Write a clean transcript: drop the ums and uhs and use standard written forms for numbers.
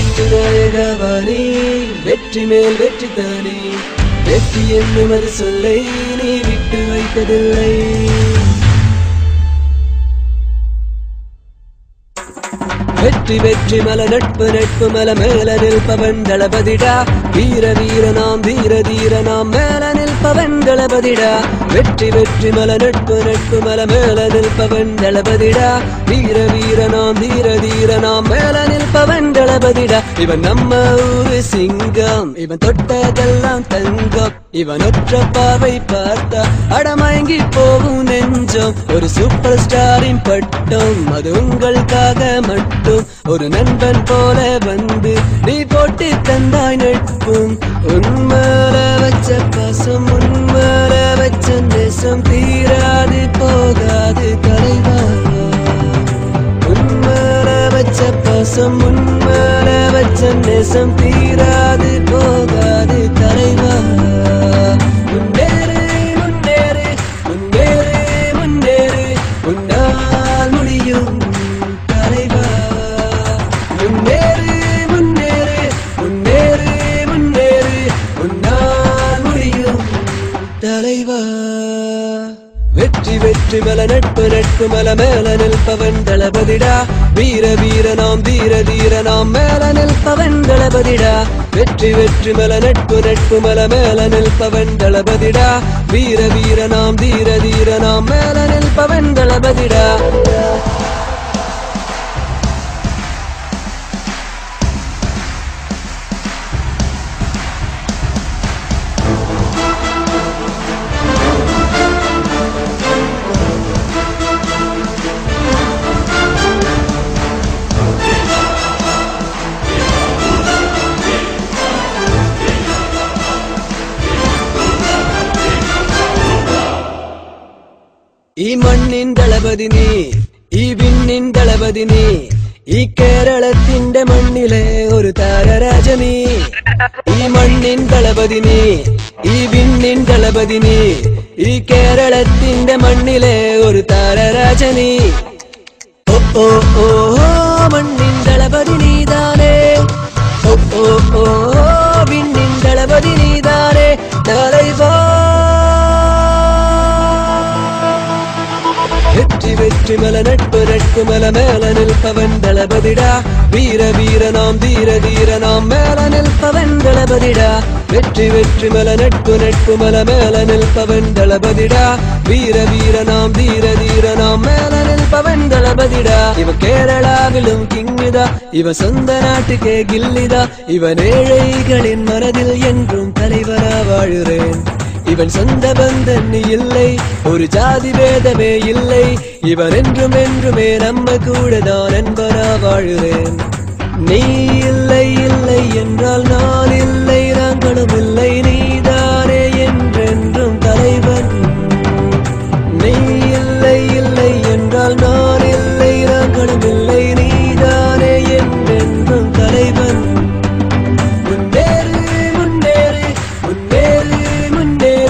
வெற்றிநாயகவானே வெற்றி மேல் வெற்றி தானே வெற்றி என்னும் அது சொல்லை நீ விட்டு வைத்ததில்லை வெற்றி வெற்றி மல நட்பு நட்பு மல மேல நிற்பவன் தளபதிடா வீர வீர நாம் தீர தீர நாம் மேல நிற்பவன் தளபதிடா வெற்றி வெற்றி மல நட்பு நட்பு மல மேல நிற்பவன் தளபதிடா வீர வீர நாம் தீர தீர நாம் மேல நிற்பவன் தளபதிடா இவன் நம்ம ஊரு சிங்கம் இவன் தொட்டதெல்லாம் தங்கம் இவன் ஒற்ற பார்வை பார்த்தா அடமயங்கி போகும் நெஞ்சம் ஒரு சூப்பர் ஸ்டாரின் பட்டம் அது உங்களுக்காக மட்டும் ஒரு நண்பன் போல வந்து நீ போட்டு தந்தாய் நட்பும் உன்மேல வச்ச பாசம் உன்மேல வச்ச நேசம் தீராது போகாது தலைவா உன்மேல வச்ச பாசம் உன்மேல வச்ச நேசம் தீராது போகாது தலைவா முன்னேறு முன்னேறு முன்னேறு முன்னேறு உன்னால் முடியும் தலைவா முன்னேறு முன்னேறு முன்னேறு முன்னேறு உன்னால் முடியும் தலைவா வெற்றி வெற்றி மல நட்பு நட்பு மல மேல நிற்பவன் தளபதிடா வீர வீர நாம் தீர தீர நாம் மேல நிற்பவன் தளபதிடா வெற்றி வெற்றி மல நட்பு நட்பு மல மேல நிற்பவன் தளபதிடா வீர வீர நாம் தீர தீர நாம் மேல நிற்பவன் தளபதிடா ഈ മണ്ണിൻ ദളപതി നീ ഈ വിണ്ണിൻ ദളപതി നീ ഈ കേരളത്തിന്റെ മണ്ണിലെ ഒരു താരരാജനീ ഈ മണ്ണിൻ ദളപതി നീ ഈ വിണ്ണിൻ ദളപതി നീ ഈ കേരളത്തിന്റെ മണ്ണിലെ ഒരു താരരാജനീ ഓ ഓ ഓ മണ്ണിൻ ദളപതി നീതാനേ ഓ ഓ ഓ വിണ്ണിൻ ദളപതി നീതാനേ தலைவா வெற்றி வெற்றி மல நட்பு நட்பு மல மேல நிற்பவன் தளபதிடா வீர வீர நாம் தீர தீர நாம் மேல நிற்பவன் தளபதிடா வெற்றி வெற்றி மல நட்பு நட்பு மல மேல நிற்பவன் தளபதிடா வீர வீர நாம் தீர தீர நாம் மேல நிற்பவன் தளபதிடா இவன் கேரளாவிலும் கிங்குதா இவன் சொந்த நாட்டுக்கே கில்லிதா இவன் ஏழைகளின் மனதில் என்றும் தலைவரா வாழுறேன் இவன் சொந்த பந்தன் இல்லை ஒரு ஜாதி பேதமே இல்லை இவன் என்றும் என்றுமே நம்ம கூட தான் நண்பரா வாழுறேன் நீ இல்லை இல்லை என்றால் நான் இல்லை நாங்களும் இல்லை